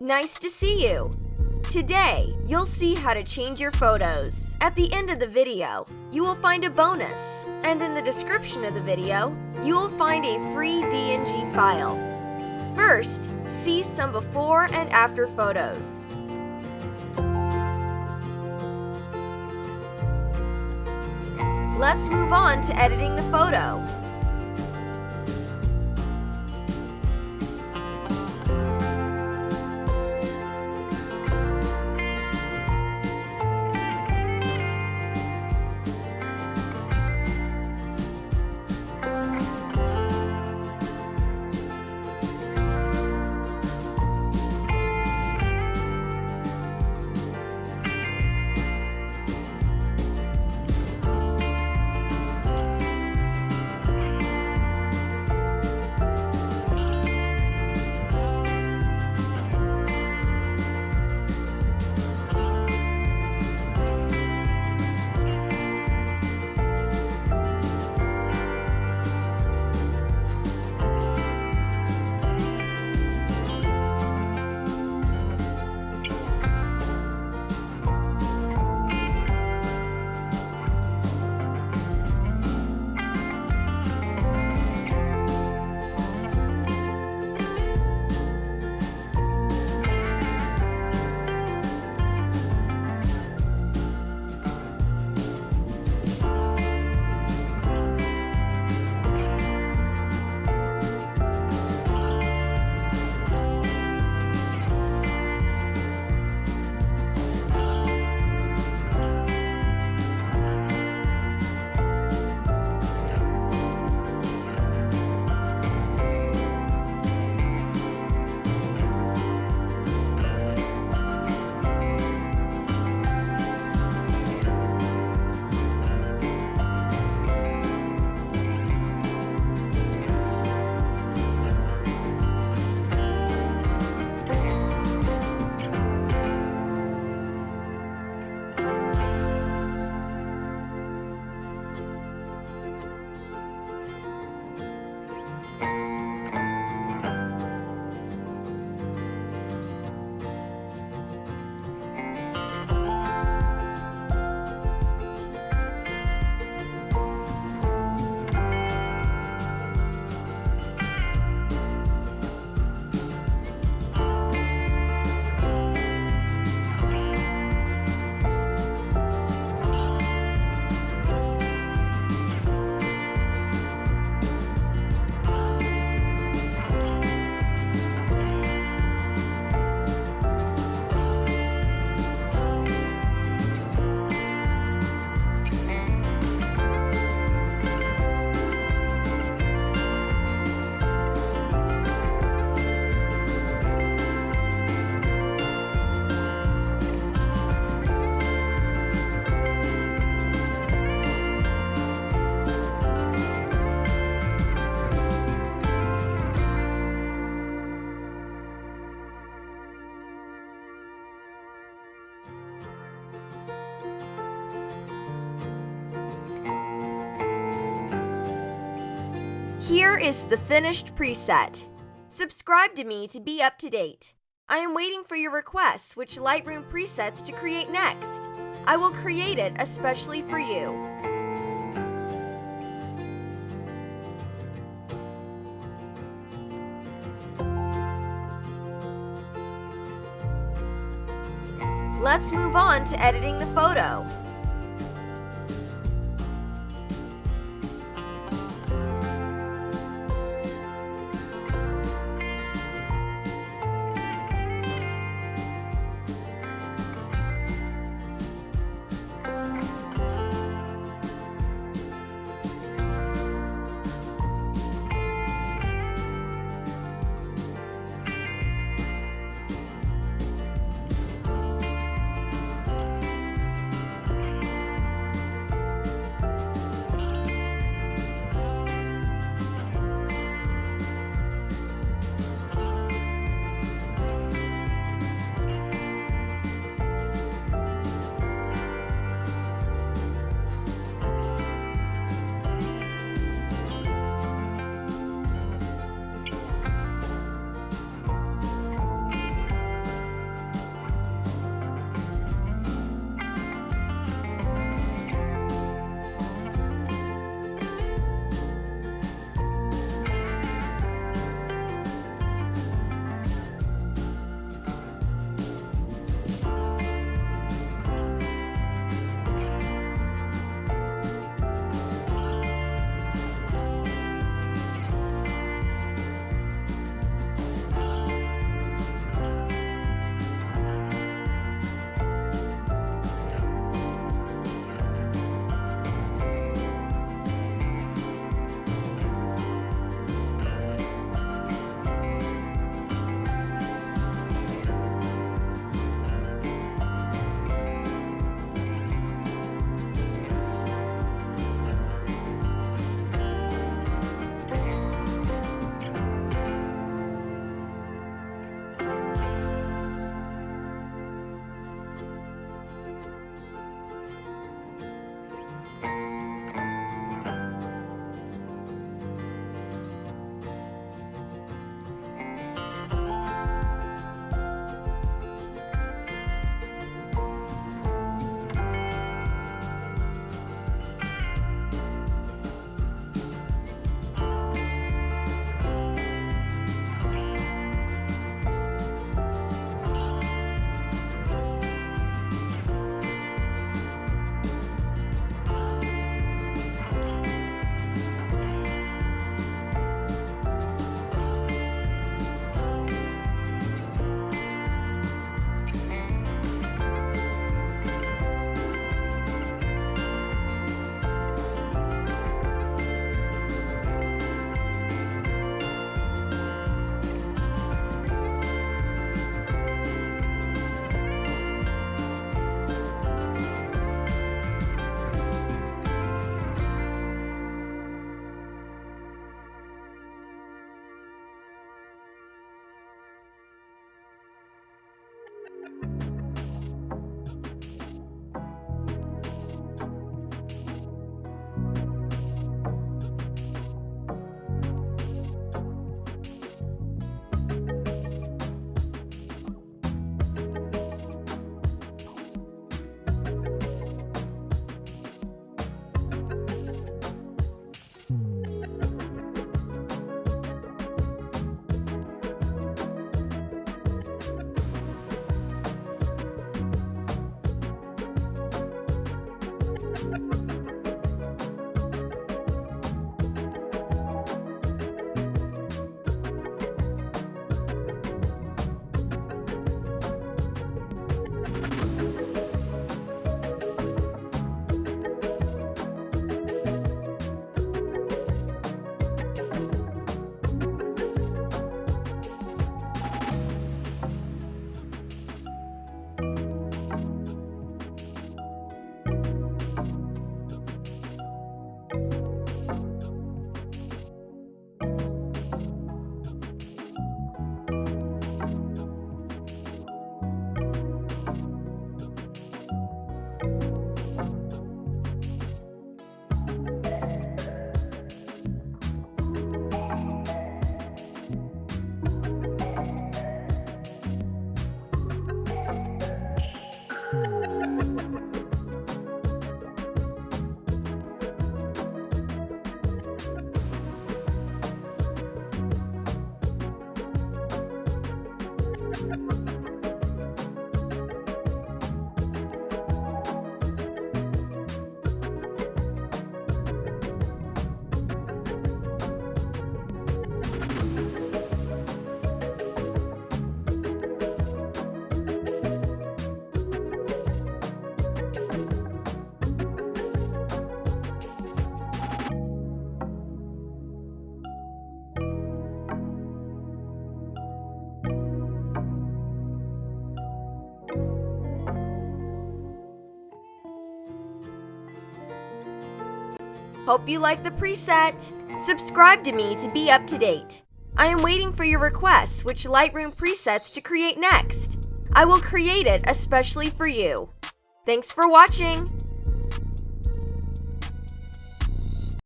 Nice to see you! Today, you'll see how to change your photos. At the end of the video, you will find a bonus, and in the description of the video, you will find a free DNG file. First, see some before and after photos. Let's move on to editing the photo. Here is the finished preset. Subscribe to me to be up to date. I am waiting for your requests which Lightroom presets to create next. I will create it especially for you. Let's move on to editing the photo. Hope you like the preset. Subscribe to me to be up to date. I am waiting for your requests which Lightroom presets to create next. I will create it especially for you. Thanks for watching!